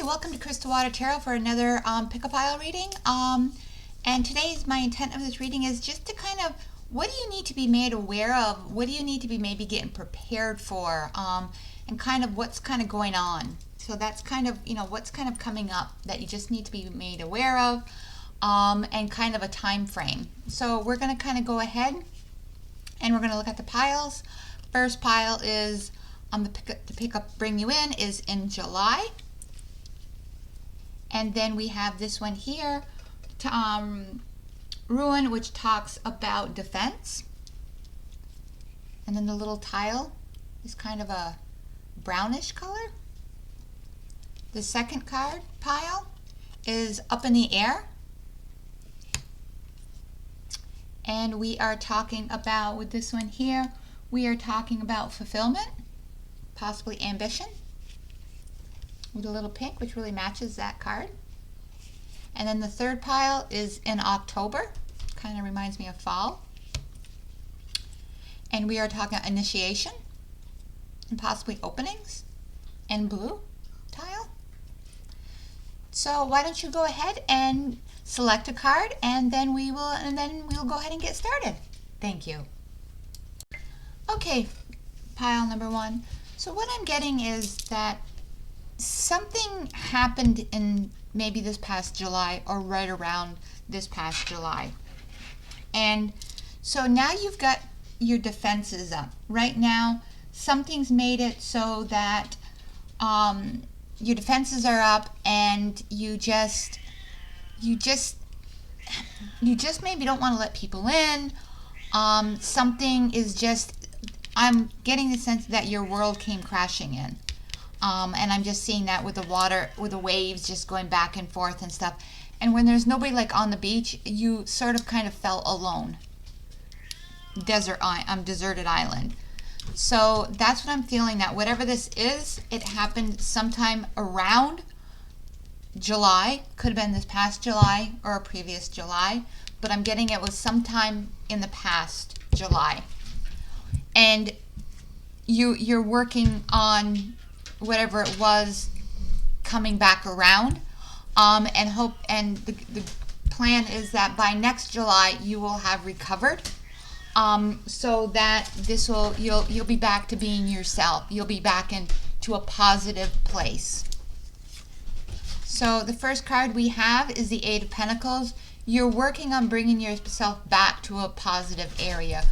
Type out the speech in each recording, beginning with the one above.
welcome to Crystal Water Tarot for another pick-a pile reading. And today's my intent of this reading is just to kind of, what do you need to be made aware of? What do you need to be maybe getting prepared for? And kind of what's kind of going on. So that's kind of, what's kind of coming up that you just need to be made aware of, and kind of a time frame. So we're going to kind of go ahead and we're going to look at the piles. First pile is bring you in is in July. And then we have this one here, Ruin, which talks about defense. And then the little tile is kind of a brownish color. The second card pile is Up in the Air. And we are talking about, with this one here, we are talking about fulfillment, possibly ambition, with a little pink, which really matches that card. And then the third pile is in October, kind of reminds me of fall. And we are talking initiation and possibly openings, and blue tile. So why don't you go ahead and select a card, and then we'll go ahead and get started. Thank you. Okay, pile number one. So what I'm getting is that something happened in maybe this past July or right around this past July. And so now you've got your defenses up. Right now, something's made it so that your defenses are up, and you just maybe don't want to let people in. Something is just, I'm getting the sense that your world came crashing in. And I'm just seeing that with the water, with the waves just going back and forth and stuff. And when there's nobody like on the beach, you sort of kind of felt alone. Deserted island. So that's what I'm feeling, that whatever this is, it happened sometime around July. Could have been this past July or a previous July. But I'm getting it was sometime in the past July. And you're working on whatever it was coming back around, and the plan is that by next July you will have recovered, so that you'll be back to being yourself. You'll be back into a positive place. So the first card we have is the Eight of Pentacles. You're working on bringing yourself back to a positive area.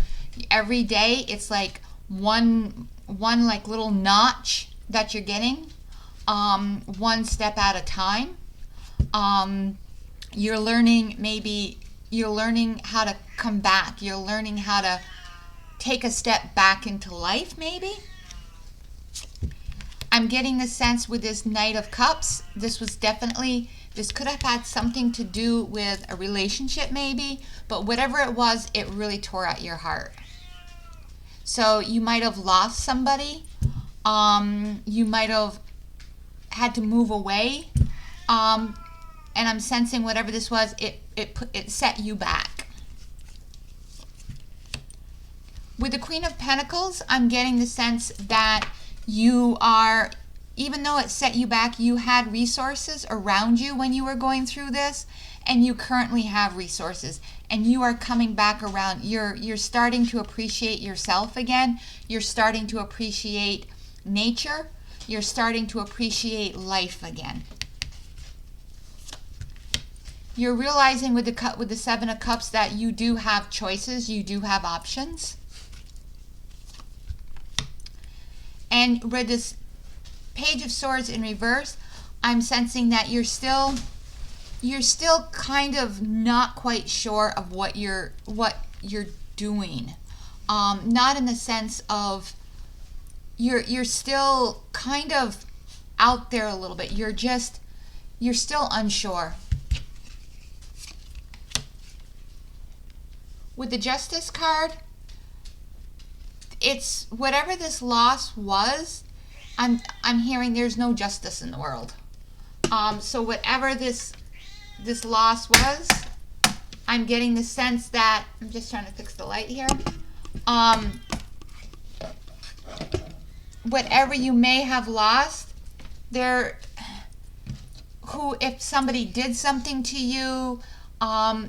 Every day it's like one like little notch that you're getting, one step at a time. You're learning how to come back. You're learning how to take a step back into life, maybe. I'm getting the sense with this Knight of Cups, this could have had something to do with a relationship maybe, but whatever it was, it really tore at your heart. So you might have lost somebody. You might have had to move away, and I'm sensing whatever this was, it set you back. With the Queen of Pentacles, I'm getting the sense that you are, even though it set you back, you had resources around you when you were going through this, and you currently have resources, and you are coming back around. You're starting to appreciate yourself again. You're starting to appreciate nature. You're starting to appreciate life again. You're realizing with the Seven of Cups that you do have choices, you do have options. And with this Page of Swords in reverse, I'm sensing that you're still kind of not quite sure of what you're doing. Not in the sense of you're still kind of out there a little bit. You're still unsure. With the Justice card, it's whatever this loss was, I'm hearing there's no justice in the world. So whatever this loss was, I'm getting the sense that, I'm just trying to fix the light here. Whatever you may have lost, there if somebody did something to you,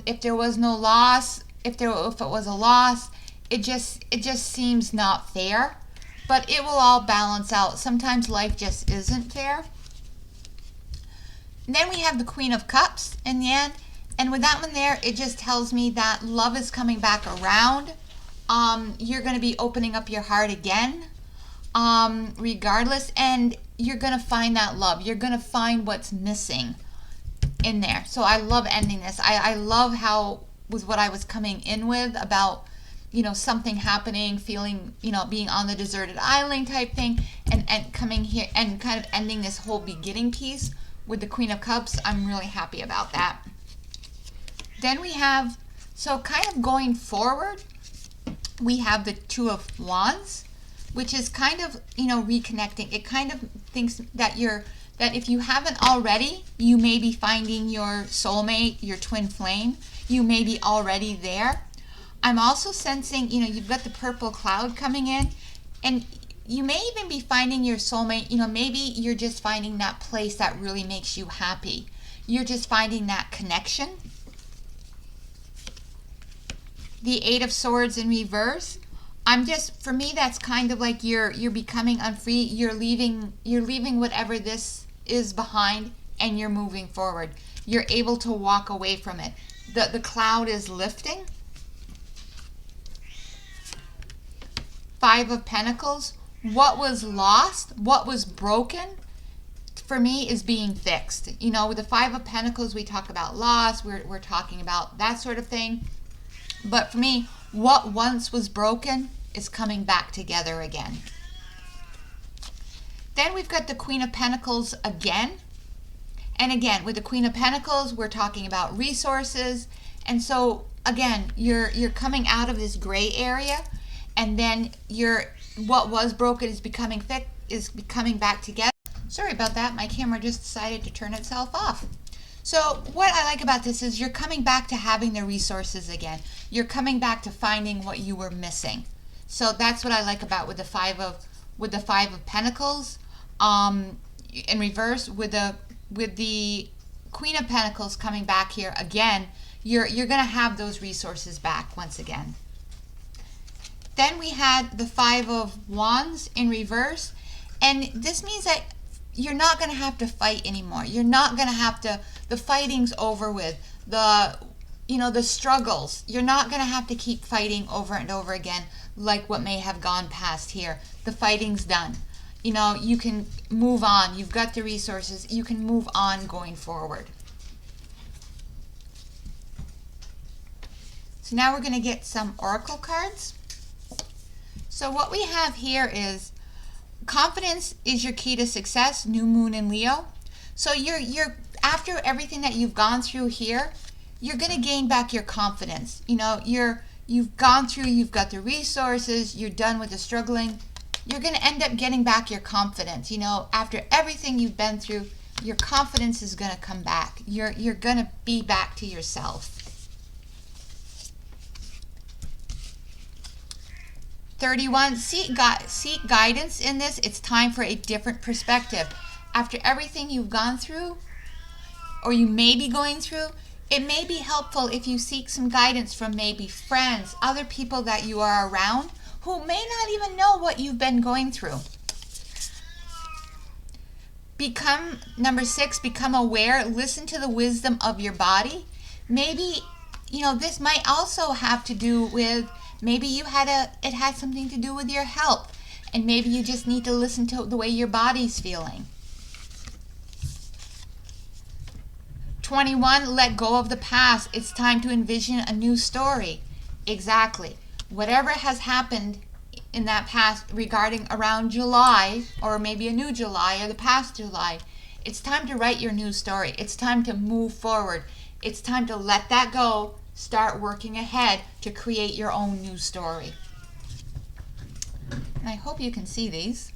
if there was no loss, if it was a loss, it just seems not fair. But it will all balance out. Sometimes life just isn't fair. And then we have the Queen of Cups in the end. And with that one there, it just tells me that love is coming back around. You're going to be opening up your heart again, regardless. And you're going to find that love. You're going to find what's missing in there. So I love ending this. I love how, with what I was coming in with about, something happening, feeling, being on the deserted island type thing, and coming here and kind of ending this whole beginning piece with the Queen of Cups. I'm really happy about that. Then we have, so kind of going forward, we have the Two of Wands, which is kind of, reconnecting. It kind of thinks that that if you haven't already, you may be finding your soulmate, your twin flame. You may be already there. I'm also sensing, you've got the purple cloud coming in, and you may even be finding your soulmate. Maybe you're just finding that place that really makes you happy. You're just finding that connection. The Eight of Swords in reverse. For me, that's kind of like you're becoming unfree. You're leaving whatever this is behind, and you're moving forward. You're able to walk away from it. The cloud is lifting. Five of Pentacles. What was lost, what was broken, for me is being fixed. With the Five of Pentacles, we talk about loss. We're talking about that sort of thing. But for me, what once was broken is coming back together again. Then we've got the Queen of Pentacles again. And again, with the Queen of Pentacles, we're talking about resources. And so, again, you're coming out of this gray area, and then what was broken is becoming back together. Sorry about that. My camera just decided to turn itself off. So what I like about this is you're coming back to having the resources again. You're coming back to finding what you were missing. So that's what I like about with the Five of Pentacles, in reverse, with the Queen of Pentacles coming back here again. You're gonna have those resources back once again. Then we had the Five of Wands in reverse, and this means that you're not going to have to fight anymore. You're not going to have to, the fighting's over with. The struggles, you're not going to have to keep fighting over and over again like what may have gone past here. The fighting's done. You can move on. You've got the resources. You can move on going forward. So now we're going to get some oracle cards. So what we have here is confidence is your key to success, new moon in Leo. So you're after everything that you've gone through here, you're going to gain back your confidence. You've gone through, you've got the resources, you're done with the struggling. You're going to end up getting back your confidence. After everything you've been through, your confidence is going to come back. You're going to be back to yourself. 31, seek guidance in this. It's time for a different perspective. After everything you've gone through, or you may be going through, it may be helpful if you seek some guidance from maybe friends, other people that you are around, who may not even know what you've been going through. Number 6, become aware. Listen to the wisdom of your body. Maybe, this might also have to do with, maybe it had something to do with your health, and maybe you just need to listen to the way your body's feeling. 21, let go of the past. It's time to envision a new story. Exactly. Whatever has happened in that past regarding around July, or maybe a new July, or the past July, it's time to write your new story. It's time to move forward. It's time to let that go. Start working ahead to create your own new story. And I hope you can see these.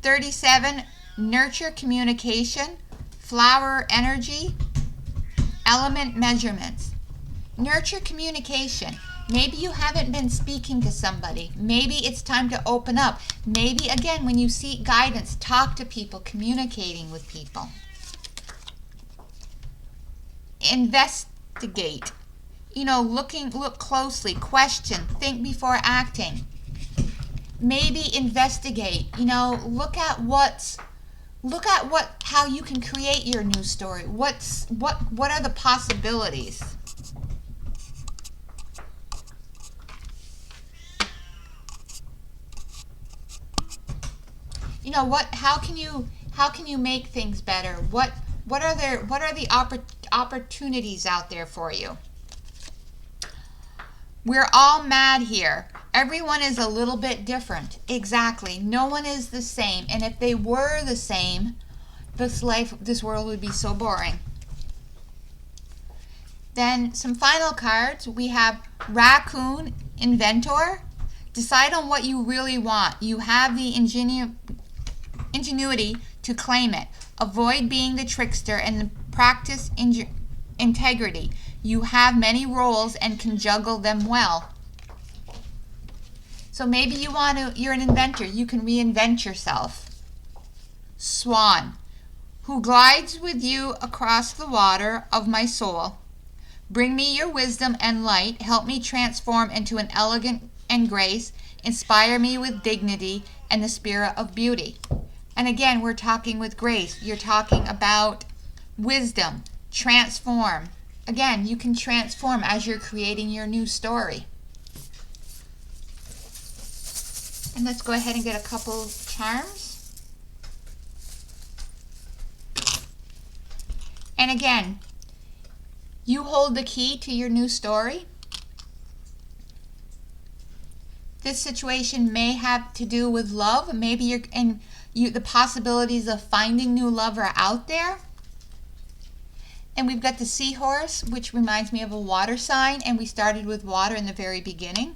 37, nurture communication, flower energy, element measurements. Nurture communication. Maybe you haven't been speaking to somebody. Maybe it's time to open up. Maybe, again, when you seek guidance, talk to people, communicating with people. Investigate. Look closely, question, think before acting. Maybe investigate. Look at how you can create your new story. What are the possibilities? How can you make things better? What are the opportunities out there for you? We're all mad here. Everyone is a little bit different. Exactly. No one is the same. And if they were the same, this world would be so boring. Then some final cards. We have Raccoon, Inventor. Decide on what you really want. You have the ingenuity to claim it. Avoid being the trickster and practice integrity. You have many roles and can juggle them well. So maybe you're an inventor. You can reinvent yourself. Swan, who glides with you across the water of my soul. Bring me your wisdom and light. Help me transform into an elegant and grace. Inspire me with dignity and the spirit of beauty. And again, we're talking with grace. You're talking about wisdom. Transform. Again, you can transform as you're creating your new story. And let's go ahead and get a couple charms. And again, you hold the key to your new story. This situation may have to do with love. Maybe the possibilities of finding new love are out there. And we've got the seahorse, which reminds me of a water sign, and we started with water in the very beginning.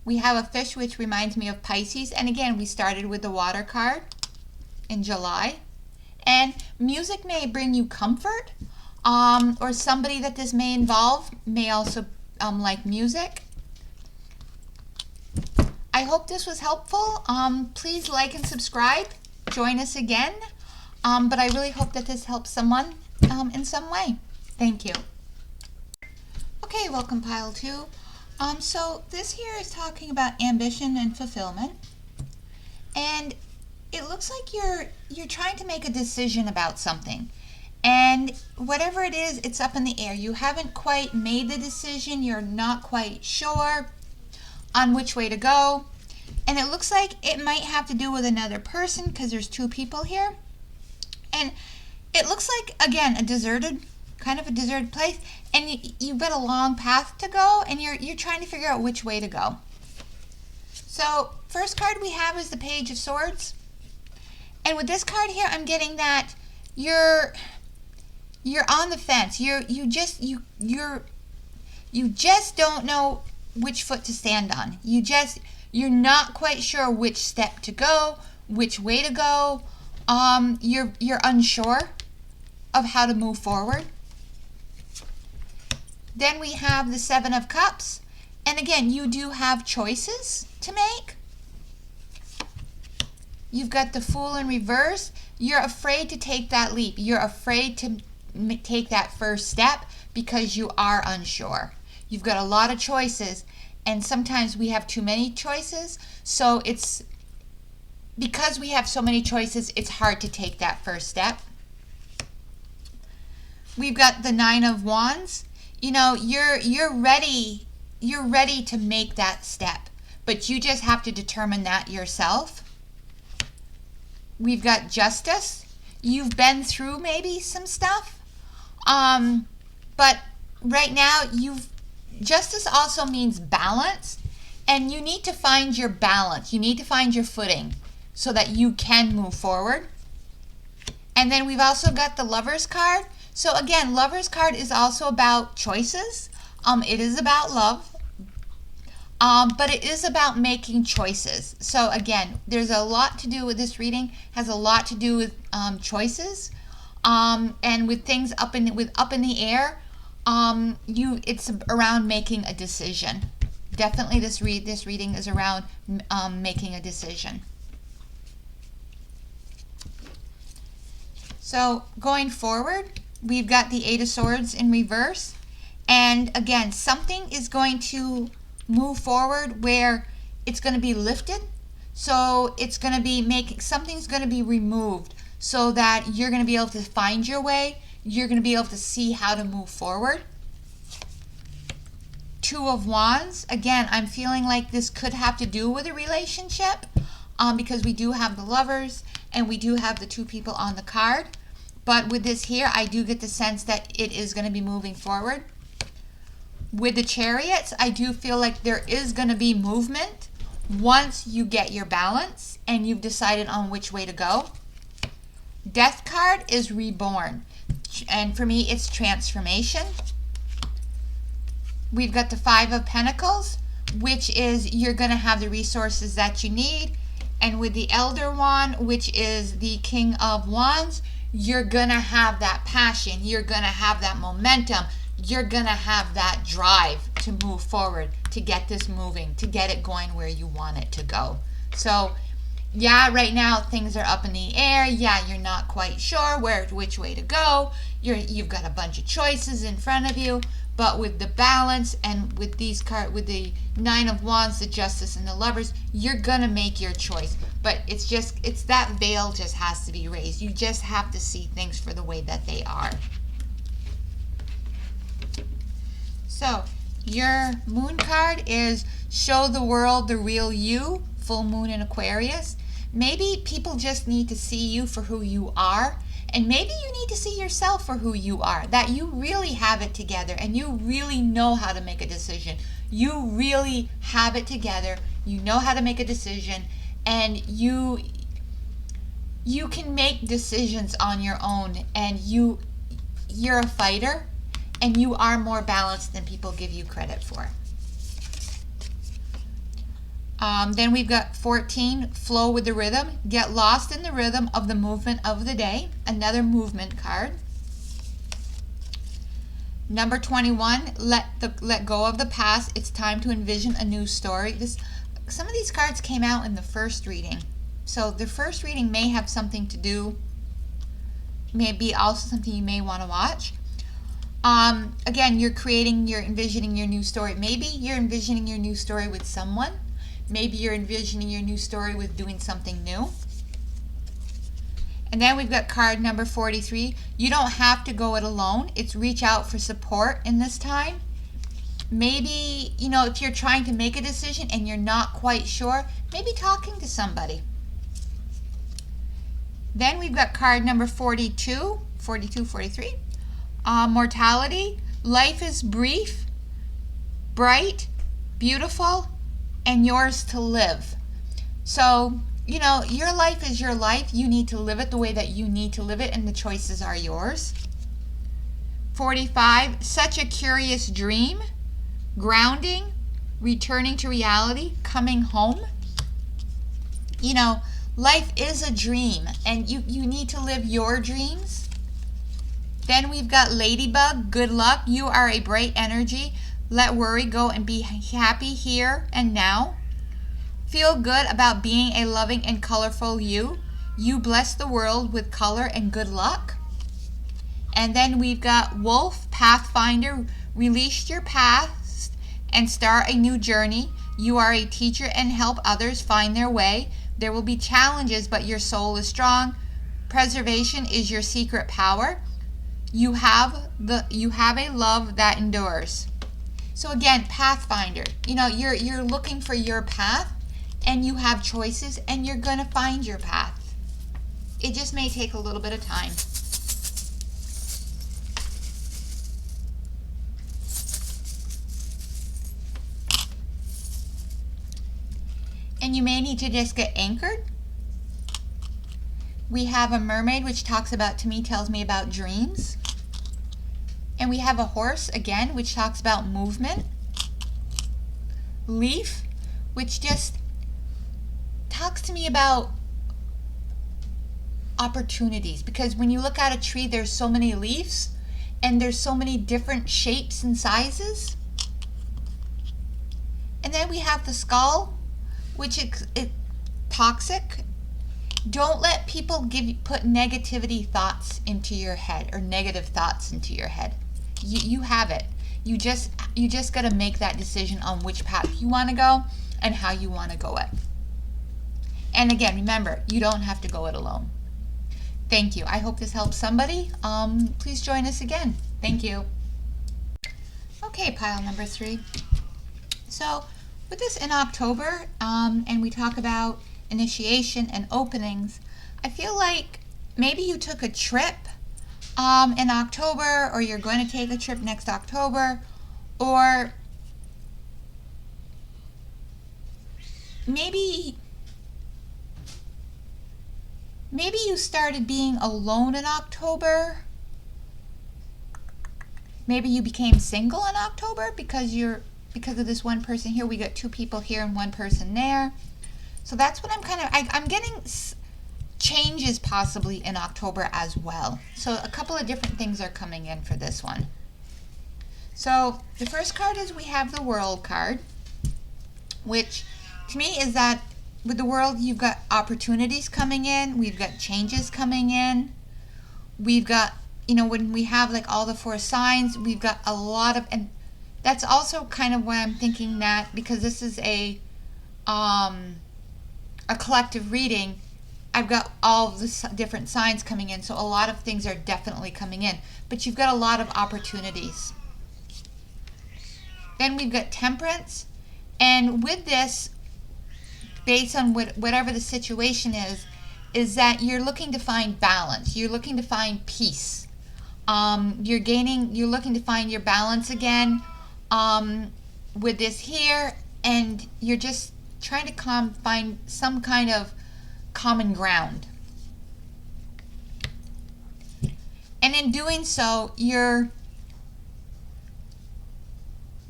We have a fish, which reminds me of Pisces, and again, we started with the water card in July. And music may bring you comfort, or somebody that this may involve may also like music. I hope this was helpful. Please like and subscribe. Join us again. But I really hope that this helps someone in some way. Thank you. Okay, welcome pile 2. So this here is talking about ambition and fulfillment. And it looks like you're trying to make a decision about something. And whatever it is, it's up in the air. You haven't quite made the decision. You're not quite sure on which way to go. And it looks like it might have to do with another person because there's 2 people here. And it looks like, again, kind of a deserted place. And you've got a long path to go, and you're trying to figure out which way to go. So first card we have is the Page of Swords. And with this card here, I'm getting that you're on the fence. You just don't know which foot to stand on. You're not quite sure which step to go, which way to go. You're unsure of how to move forward. Then we have the 7 of Cups. And again, you do have choices to make. You've got the Fool in reverse. You're afraid to take that leap. You're afraid to take that first step because you are unsure. You've got a lot of choices, and sometimes we have too many choices. So it's because we have so many choices, it's hard to take that first step. We've got the 9 of Wands. You're ready to make that step, but you just have to determine that yourself. We've got Justice. You've been through maybe some stuff, but right now Justice also means balance, and you need to find your balance. You need to find your footing so that you can move forward. And then we've also got the Lovers card. So again, Lovers card is also about choices. It is about love, but it is about making choices. So again, there's a lot to do with this reading. Has a lot to do with choices, and with things up in the air. It's around making a decision. Definitely this reading is around making a decision. So going forward, we've got the Eight of Swords in reverse. And again, something is going to move forward where it's going to be lifted. So it's going to be something's going to be removed so that you're going to be able to find your way. You're going to be able to see how to move forward. Two of Wands. Again, I'm feeling like this could have to do with a relationship because we do have the Lovers and we do have the two people on the card. But with this here, I do get the sense that it is going to be moving forward. With the Chariots, I do feel like there is going to be movement once you get your balance and you've decided on which way to go. Death card is reborn. And for me, it's transformation. We've got the Five of Pentacles, which is you're going to have the resources that you need. And with the Elder Wand, which is the King of Wands, you're going to have that passion. You're going to have that momentum. You're going to have that drive to move forward, to get this moving, to get it going where you want it to go. So, yeah, right now things are up in the air. Yeah, you're not quite sure which way to go. You've got a bunch of choices in front of you. But with the balance and with with the Nine of Wands, the Justice, and the Lovers, you're gonna make your choice. But it's that veil just has to be raised. You just have to see things for the way that they are. So your Moon card is show the world the real you, full moon in Aquarius. Maybe people just need to see you for who you are. And maybe you need to see yourself for who you are, that you really have it together and you really know how to make a decision. You really have it together. You know how to make a decision and you can make decisions on your own, and you're a fighter and you are more balanced than people give you credit for. Then we've got 14, flow with the rhythm. Get lost in the rhythm of the movement of the day. Another movement card. Number 21, let go of the past. It's time to envision a new story. Some of these cards came out in the first reading. So the first reading may have something to do, maybe also something you may want to watch. Again, you're envisioning your new story. Maybe you're envisioning your new story with someone. Maybe you're envisioning your new story with doing something new. And then we've got card number 43. You don't have to go it alone. It's reach out for support in this time. Maybe, if you're trying to make a decision and you're not quite sure, maybe talking to somebody. Then we've got card number 42, 43. Mortality. Life is brief, bright, beautiful, and yours to live. So, your life is your life. You need to live it the way that you need to live it, and the choices are yours. 45, such a curious dream, grounding, returning to reality, coming home. Life is a dream, and you need to live your dreams. Then we've got Ladybug, good luck. You are a bright energy. Let worry go and be happy here and now. Feel good about being a loving and colorful you. You bless the world with color and good luck. And then we've got Wolf, Pathfinder. Release your past and start a new journey. You are a teacher and help others find their way. There will be challenges, but your soul is strong. Preservation is your secret power. You have a love that endures. So again, Pathfinder, you're looking for your path, and you have choices, and you're going to find your path. It just may take a little bit of time. And you may need to just get anchored. We have a Mermaid, which tells me about dreams. And we have a Horse, again, which talks about movement. Leaf, which just talks to me about opportunities. Because when you look at a tree, there's so many leaves. and there's so many different shapes and sizes. And then we have the skull, which is toxic. Don't let people put negativity thoughts into your head or negative thoughts into your head. You have it. You just got to make that decision on which path you want to go and how you want to go it. And again, remember, you don't have to go it alone. Thank you. I hope this helps somebody. Please join us again. Thank you. Okay, pile number 3. So with this in October, and we talk about initiation and openings, I feel like maybe you took a trip in October, or you're going to take a trip next October, or maybe you started being alone in October. Maybe you became single in October because of this one person here. We got 2 people here and 1 person there. So that's what I'm getting changes possibly in October as well. So a couple of different things are coming in for this one. So the first card is we have the World card, which to me is that with the World, you've got opportunities coming in, we've got changes coming in, we've got, when we have like all the 4 signs, we've got a lot of, and that's also kind of why I'm thinking that, because this is a collective reading, I've got all of the different signs coming in, so a lot of things are definitely coming in, but you've got a lot of opportunities. Then we've got Temperance, and with this, based on whatever the situation is that you're looking to find balance. You're looking to find peace. You're looking to find your balance again with this here, and you're just trying to find some kind of common ground. And in doing so,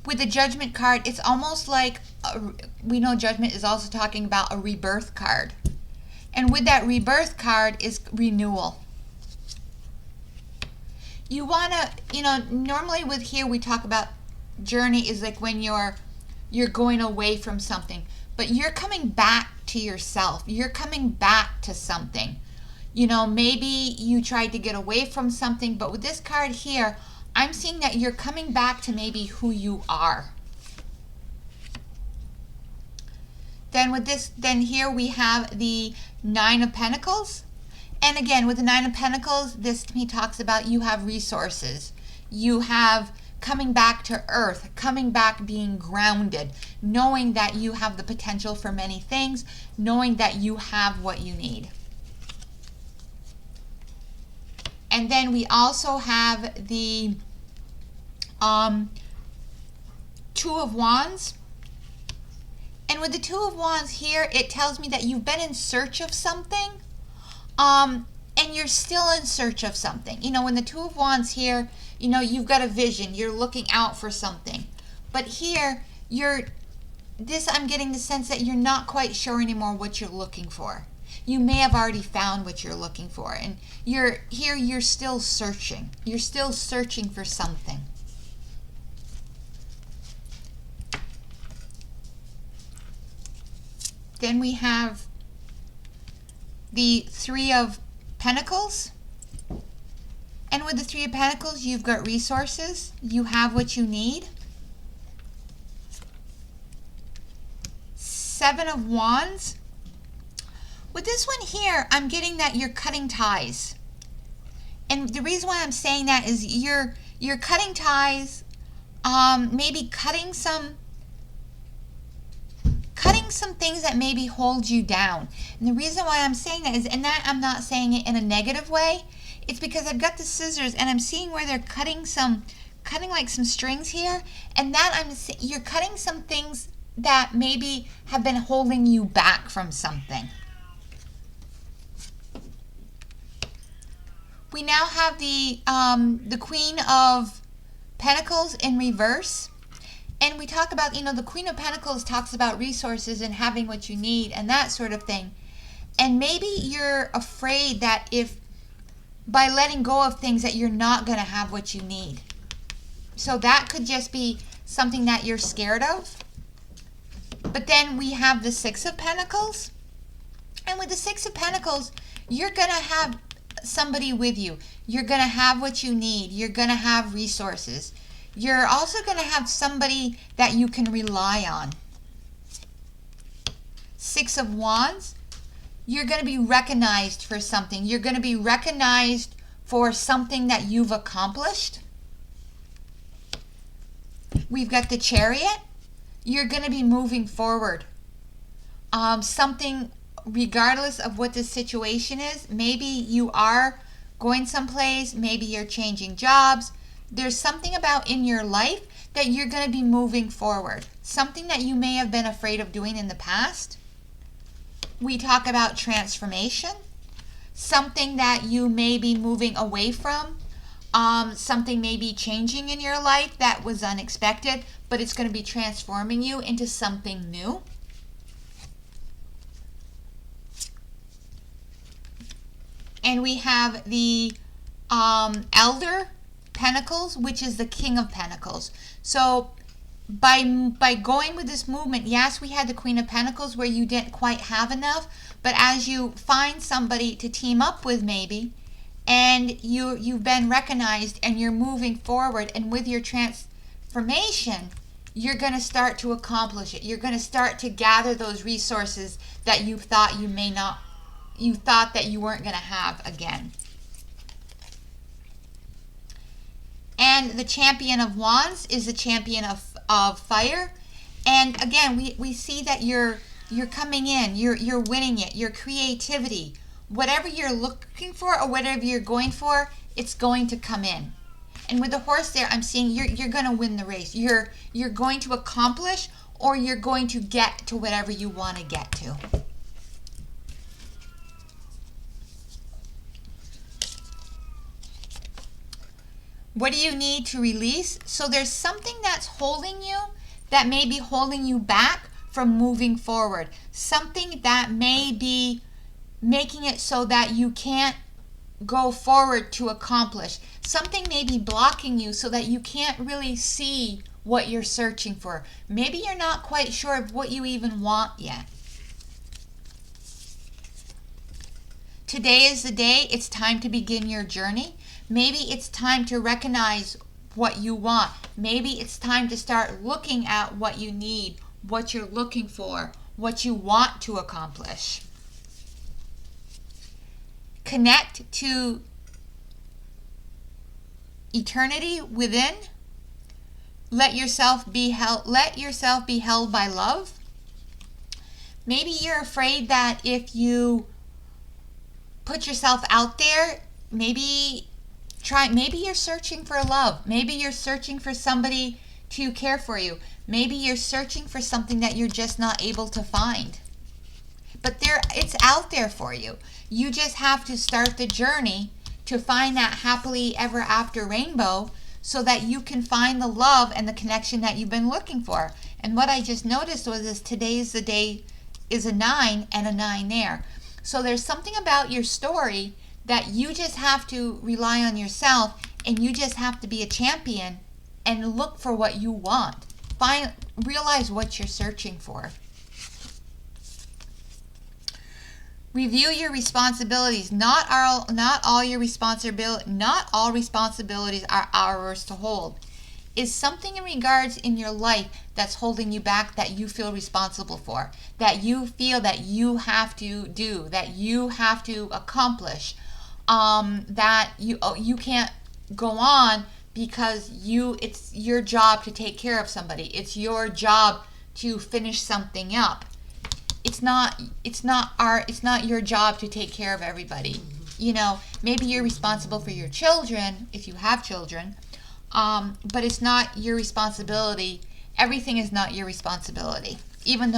with the Judgment card, it's almost like, we know Judgment is also talking about a rebirth card. And with that rebirth card is renewal. You want to, normally with here we talk about journey is like when you're going away from something. But you're coming back to yourself. You're coming back to something. Maybe you tried to get away from something, but with this card here, I'm seeing that you're coming back to maybe who you are. Then here we have the 9 of Pentacles. And again, with the 9 of Pentacles, this to me talks about you have resources. You have coming back to earth, coming back being grounded, knowing that you have the potential for many things, knowing that you have what you need. And then we also have the 2 of Wands. And with the 2 of Wands here, it tells me that you've been in search of something, and you're still in search of something. When the 2 of Wands here, you've got a vision, you're looking out for something. But here, I'm getting the sense that you're not quite sure anymore what you're looking for. You may have already found what you're looking for, and you're still searching. You're still searching for something. Then we have the 3 of Pentacles. And with the 3 of Pentacles, you've got resources. You have what you need. 7 of Wands. With this one here, I'm getting that you're cutting ties. And the reason why I'm saying that is you're cutting ties, maybe cutting some things that maybe hold you down. And the reason why I'm saying that is, and that I'm not saying it in a negative way, it's because I've got the scissors and I'm seeing where they're cutting like some strings here, and that you're cutting some things that maybe have been holding you back from something. We now have the Queen of Pentacles in reverse. And we talk about, the Queen of Pentacles talks about resources and having what you need and that sort of thing. And maybe you're afraid that if by letting go of things that you're not going to have what you need. So that could just be something that you're scared of. But then we have the Six of Pentacles. And with the Six of Pentacles, you're going to have somebody with you. You're going to have what you need. You're going to have resources. You're also going to have somebody that you can rely on. Six of Wands, you're going to be recognized for something. You're going to be recognized for something that you've accomplished. We've got the Chariot. You're going to be moving forward. Something, regardless of what the situation is, maybe you are going someplace, maybe you're changing jobs. There's something about in your life that you're going to be moving forward. Something that you may have been afraid of doing in the past. We talk about transformation. Something that you may be moving away from. Something may be changing in your life that was unexpected, but it's going to be transforming you into something new. And we have the Elder Pentacles, which is the King of Pentacles. So by going with this movement, yes, we had the Queen of Pentacles where you didn't quite have enough, but as you find somebody to team up with maybe, and you've been recognized and you're moving forward, and with your transformation, you're going to start to accomplish it. You're going to start to gather those resources that you thought you thought that you weren't going to have again. And the Champion of Wands is the champion of fire. And again, we see that you're coming in, you're winning it, your creativity, whatever you're looking for or whatever you're going for, it's going to come in. And with the horse there, I'm seeing you're going to win the race. You're going to accomplish, or you're going to get to whatever you want to get to. What do you need to release? So there's something that's holding you, that may be holding you back from moving forward. Something that may be making it so that you can't go forward to accomplish. Something may be blocking you so that you can't really see what you're searching for. Maybe you're not quite sure of what you even want yet. Today is the day. It's time to begin your journey. Maybe it's time to recognize what you want. Maybe it's time to start looking at what you need, what you're looking for, what you want to accomplish. Connect to eternity within. Let yourself be held by love. Maybe you're afraid that if you put yourself out there, maybe you're searching for love. Maybe you're searching for somebody to care for you. Maybe you're searching for something that you're just not able to find. But it's out there for you. You just have to start the journey to find that happily ever after rainbow, so that you can find the love and the connection that you've been looking for. And what I just noticed was today's the day is a 9 and a 9 there. So there's something about your story that you just have to rely on yourself, and you just have to be a champion and look for what you want. Realize what you're searching for. Review your responsibilities. Not all responsibilities are ours to hold. Is something in regards in your life that's holding you back that you feel responsible for, that you feel that you have to do, that you have to accomplish, that you can't go on because it's your job to take care of somebody. It's your job to finish something up. It's not your job to take care of everybody. Maybe you're responsible for your children if you have children, but it's not your responsibility. Everything is not your responsibility, even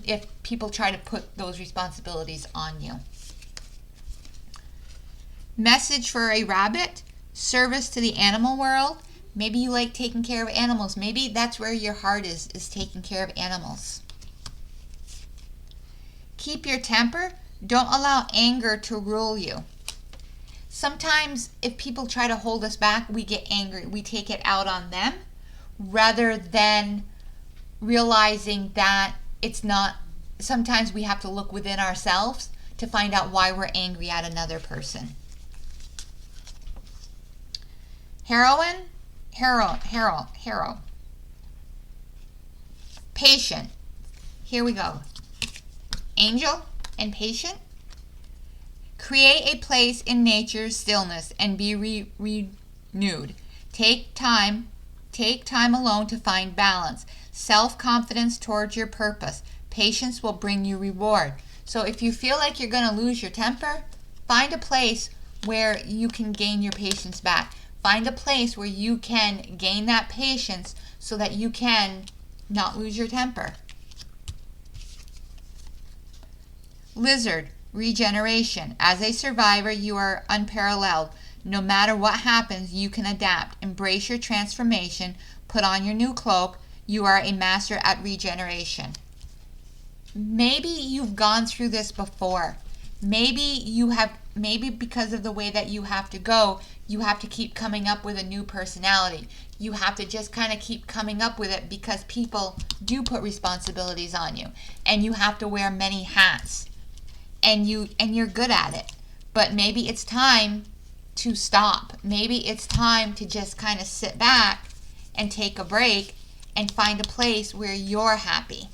if people try to put those responsibilities on you. Message for a rabbit: service to the animal world. Maybe you like taking care of animals. Maybe that's where your heart is taking care of animals. Keep your temper. Don't allow anger to rule you. Sometimes if people try to hold us back, we get angry. We take it out on them rather than realizing that it's not. Sometimes we have to look within ourselves to find out why we're angry at another person. Heroine, hero. Patient. Here we go. Angel and patient. Create a place in nature's stillness and be renewed. Take time alone to find balance. Self-confidence towards your purpose. Patience will bring you reward. So if you feel like you're going to lose your temper, find a place where you can gain your patience back. Find a place where you can gain that patience so that you can not lose your temper. Lizard, regeneration. As a survivor, you are unparalleled. No matter what happens, you can adapt. Embrace your transformation. Put on your new cloak. You are a master at regeneration. Maybe you've gone through this before. Maybe because of the way that you have to go, you have to keep coming up with a new personality. You have to just kind of keep coming up with it because people do put responsibilities on you. And you have to wear many hats. And you're good at it. But maybe it's time to stop. Maybe it's time to just kind of sit back and take a break and find a place where you're happy.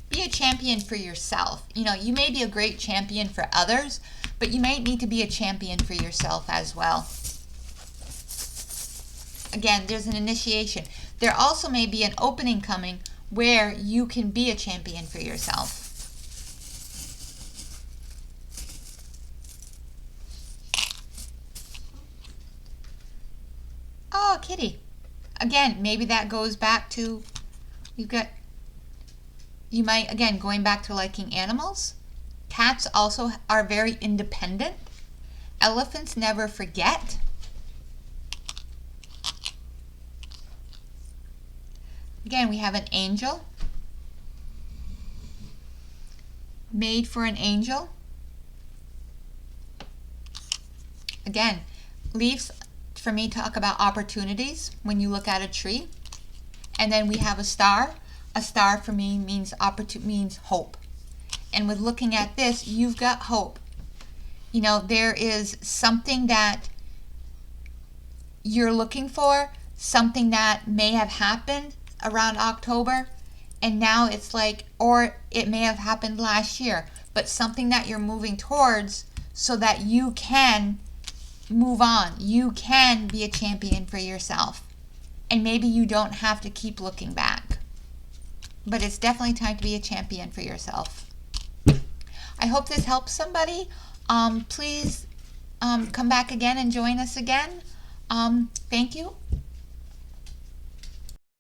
Be a champion for yourself. You may be a great champion for others, but you may need to be a champion for yourself as well. Again, there's an initiation. There also may be an opening coming where you can be a champion for yourself. Oh, kitty. Again, maybe that goes back to, going back to liking animals. Cats also are very independent. Elephants never forget. Again, we have an angel. Made for an angel. Again, leaves for me talk about opportunities when you look at a tree. And then we have a star. A star for me means hope. And with looking at this, you've got hope. There is something that you're looking for, something that may have happened around October, and now it's like, or it may have happened last year, but something that you're moving towards so that you can move on. You can be a champion for yourself. And maybe you don't have to keep looking back. But it's definitely time to be a champion for yourself. I hope this helps somebody. Please come back again and join us again. Thank you.